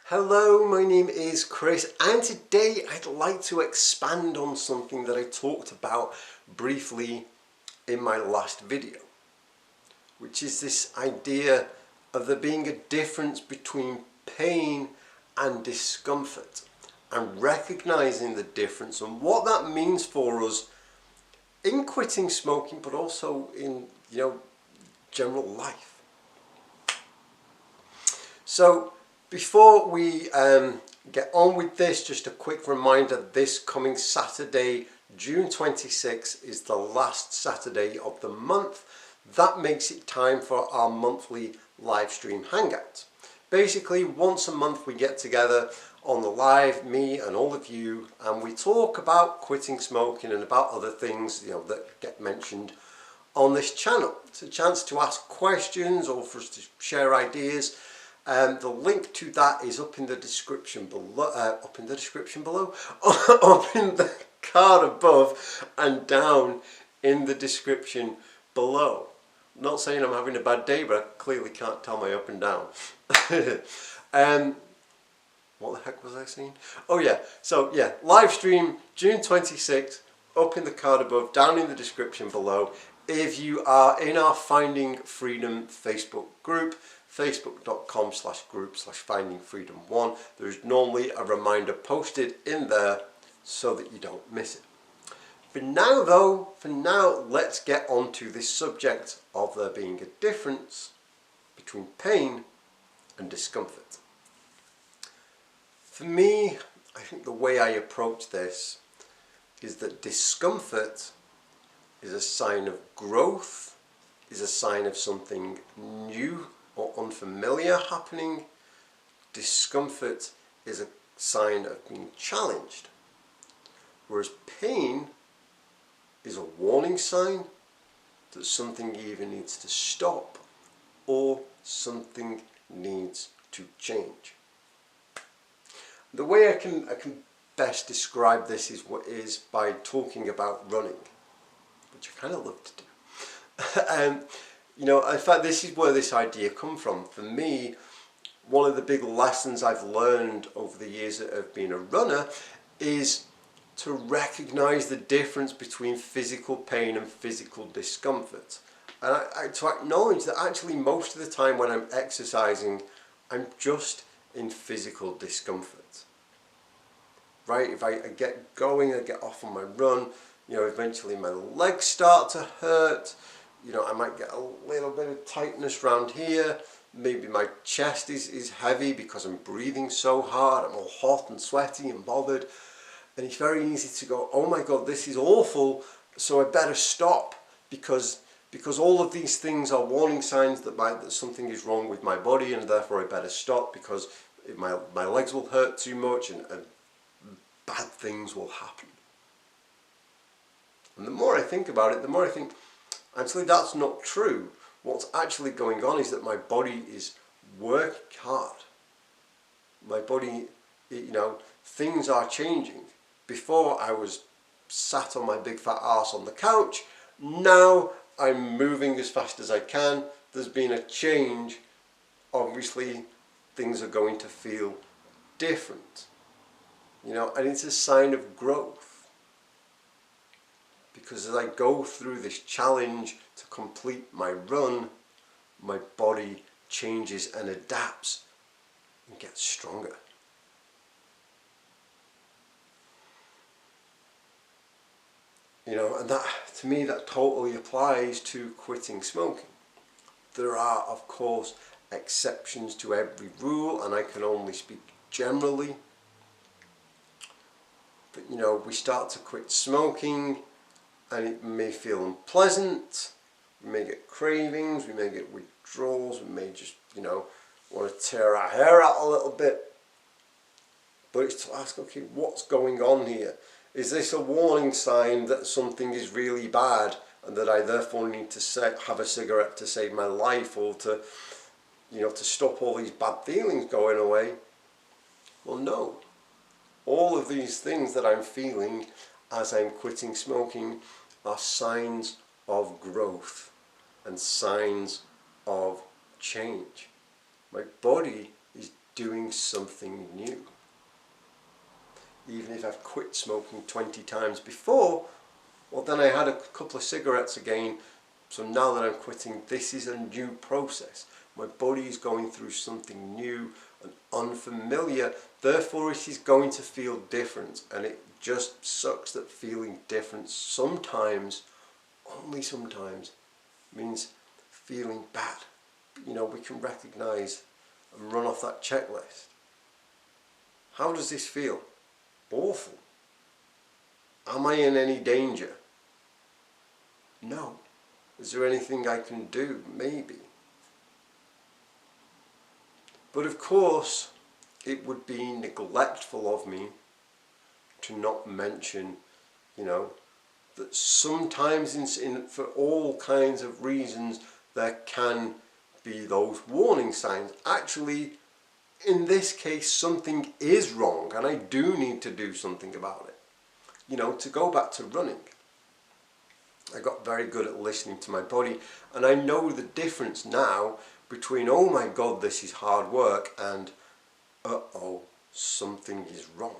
Hello, my name is Chris, and today I'd like to expand on something that I talked about briefly in my last video, which is this idea of there being a difference between pain and discomfort, and recognizing the difference and what that means for us in quitting smoking, but also in general life. So before we get on with this, just a quick reminder, this coming Saturday, June 26th, is the last Saturday of the month. That makes it time for our monthly live stream hangout. Basically, once a month we get together on the live, me and all of you, and we talk about quitting smoking and about other things that get mentioned on this channel. It's a chance to ask questions or for us to share ideas. The link to that is up in the description below, up in the card above and down in the description below. I'm not saying I'm having a bad day, but I clearly can't tell my up and down. What the heck was I saying? Oh yeah, so yeah, live stream June 26th, up in the card above, down in the description below. If you are in our Finding Freedom Facebook group, facebook.com/group/findingfreedom1, there's normally a reminder posted in there so that you don't miss it. For now, let's get on to this subject of there being a difference between pain and discomfort. For me, I think the way I approach this is that discomfort is a sign of growth, is a sign of something new or unfamiliar happening. Discomfort is a sign of being challenged, whereas pain is a warning sign that something either needs to stop or something needs to change. The way I can best describe this is by talking about running, which I kind of love to do. In fact, this is where this idea comes from. For me, one of the big lessons I've learned over the years of being a runner is to recognize the difference between physical pain and physical discomfort. And to acknowledge that actually most of the time when I'm exercising, I'm just in physical discomfort. Right? If I get going, I get off on my run, eventually my legs start to hurt. I might get a little bit of tightness around here. Maybe my chest is heavy because I'm breathing so hard. I'm all hot and sweaty and bothered. And it's very easy to go, oh my God, this is awful, so I better stop because all of these things are warning signs that something is wrong with my body, and therefore I better stop because my legs will hurt too much and bad things will happen. And the more I think about it, the more I think, actually that's not true. What's actually going on is that my body is working hard. My body, things are changing. Before I was sat on my big fat arse on the couch. Now I'm moving as fast as I can. There's been a change. Obviously things are going to feel different. And it's a sign of growth. Because as I go through this challenge to complete my run, my body changes and adapts and gets stronger. And that, to me, that totally applies to quitting smoking. There are, of course, exceptions to every rule, and I can only speak generally. But, we start to quit smoking, and it may feel unpleasant. We may get cravings, we may get withdrawals, we may just, want to tear our hair out a little bit. But it's to ask, okay, what's going on here? Is this a warning sign that something is really bad and that I therefore need to have a cigarette to save my life, or to stop all these bad feelings going away? Well, no. All of these things that I'm feeling as I'm quitting smoking are signs of growth and signs of change. My body is doing something new. Even if I've quit smoking 20 times before, well, then I had a couple of cigarettes again. So now that I'm quitting, this is a new process. My body is going through something new and unfamiliar. Therefore, it is going to feel different. And it just sucks that feeling different sometimes, only sometimes, means feeling bad. But, we can recognize and run off that checklist. How does this feel? Awful. Am I in any danger? No. Is there anything I can do? Maybe. But of course, it would be neglectful of me to not mention, that sometimes for all kinds of reasons there can be those warning signs. Actually, in this case, something is wrong and I do need to do something about it. To go back to running, I got very good at listening to my body, and I know the difference now between, oh my God, this is hard work, and uh-oh, something is wrong.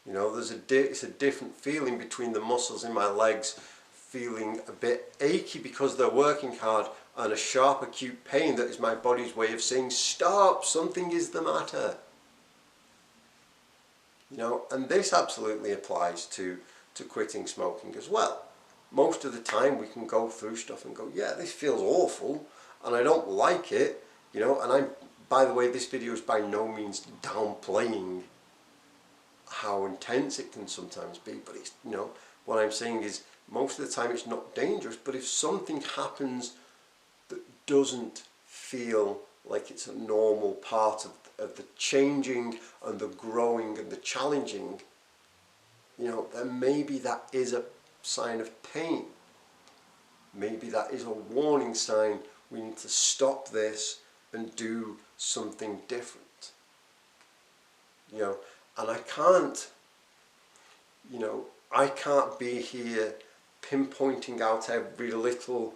It's a different feeling between the muscles in my legs feeling a bit achy because they're working hard, and a sharp acute pain that is my body's way of saying, stop, something is the matter. And this absolutely applies to quitting smoking as well. Most of the time we can go through stuff and go, yeah, this feels awful and I don't like it, and by the way, this video is by no means downplaying how intense it can sometimes be, but it's, what I'm saying is most of the time it's not dangerous, but if something happens that doesn't feel like it's a normal part of the changing and the growing and the challenging, then maybe that is a sign of pain. Maybe that is a warning sign we need to stop this and do something different. And I can't be here pinpointing out every little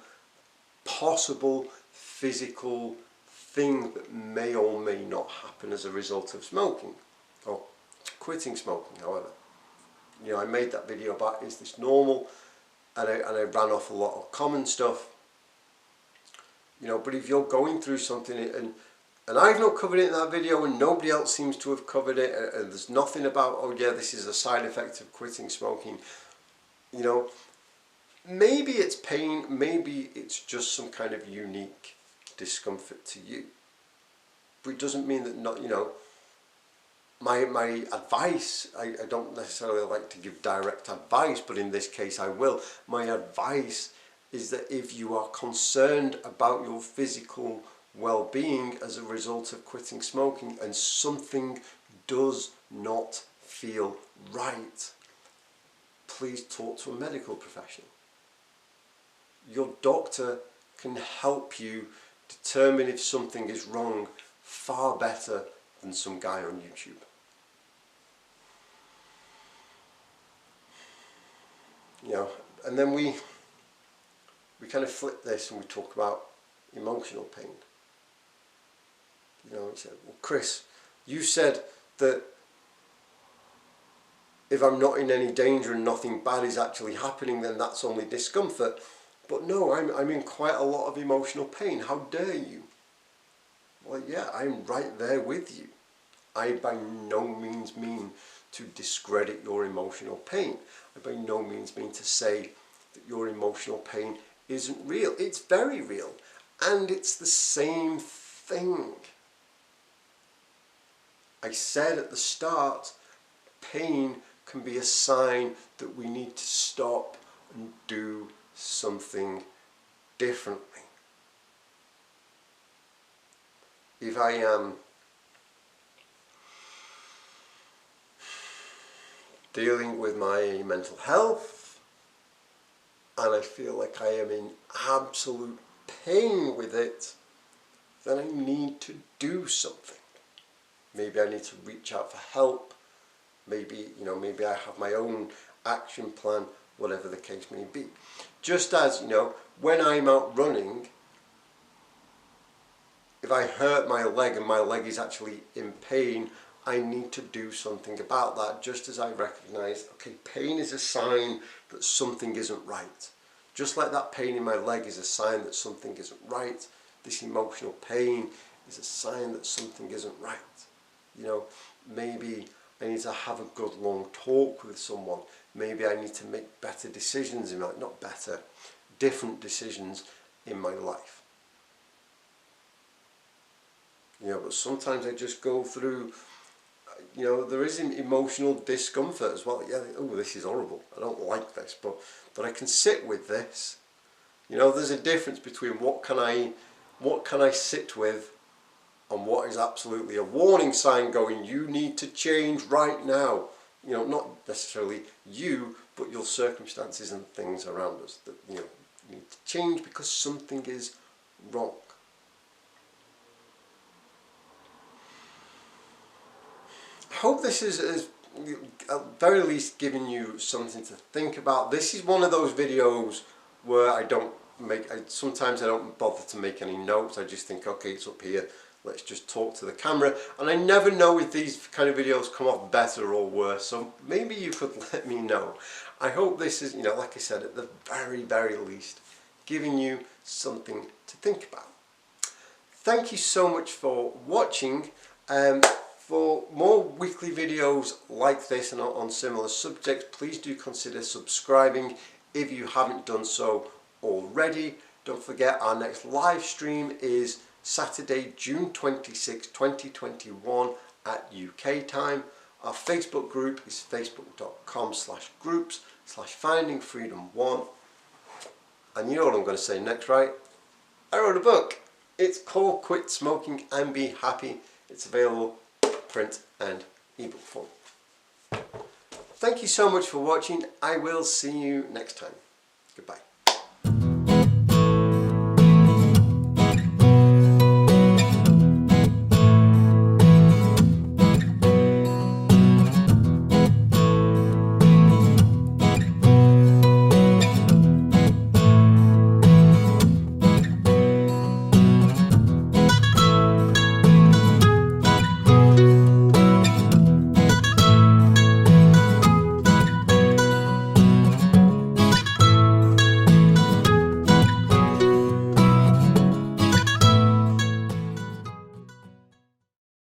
possible physical thing that may or may not happen as a result of smoking, or quitting smoking, however. I made that video about, is this normal? And I ran off a lot of common stuff. But if you're going through something, and I've not covered it in that video, and nobody else seems to have covered it, and there's nothing about, oh yeah, this is a side effect of quitting smoking. Maybe it's pain, maybe it's just some kind of unique discomfort to you. But it doesn't mean that my advice, I don't necessarily like to give direct advice, but in this case I will. My advice is that if you are concerned about your physical well-being as a result of quitting smoking and something does not feel right, please talk to a medical professional. Your doctor can help you determine if something is wrong far better than some guy on YouTube. And then we kind of flip this and we talk about emotional pain. He said, well, Chris, you said that if I'm not in any danger and nothing bad is actually happening, then that's only discomfort. But no, I'm in quite a lot of emotional pain. How dare you? Well, yeah, I'm right there with you. I by no means mean to discredit your emotional pain. I by no means mean to say that your emotional pain isn't real. It's very real. And it's the same thing. I said at the start, pain can be a sign that we need to stop and do something differently. If I am dealing with my mental health and I feel like I am in absolute pain with it, then I need to do something. Maybe I need to reach out for help. Maybe I have my own action plan, whatever the case may be. Just as, when I'm out running, if if I hurt my leg and my leg is actually in pain, I need to do something about that, just as I recognize, okay, pain is a sign that something isn't right. Just like that pain in my leg is a sign that something isn't right, this emotional pain is a sign that something isn't right. You know, maybe I need to have a good long talk with someone. Maybe I need to make better decisions in my, not better, different decisions in my life. You know, but sometimes I just go through, you know, there is emotional discomfort as well. Yeah, oh, this is horrible. I don't like this, but I can sit with this. You know, there's a difference between what can I sit with and what is absolutely a warning sign going, you need to change right now. You know, not necessarily you, but your circumstances and things around us that, you know, you need to change because something is wrong. I hope this is at very least giving you something to think about. This is one of those videos where sometimes I don't bother to make any notes. I just think, okay, it's up here, let's just talk to the camera. And I never know if these kind of videos come off better or worse, so maybe you could let me know. I hope this is, you know, like I said, at the very, very least, giving you something to think about. Thank you so much for watching. For more weekly videos like this and on similar subjects, please do consider subscribing if you haven't done so already. Don't forget, our next live stream is Saturday, June 26, 2021 at UK time. Our Facebook group is facebook.com/groups/findingfreedom1. And you know what I'm going to say next, right? I wrote a book. It's called Quit Smoking and Be Happy. It's available print and ebook form. Thank you so much for watching. I will see you next time. Goodbye.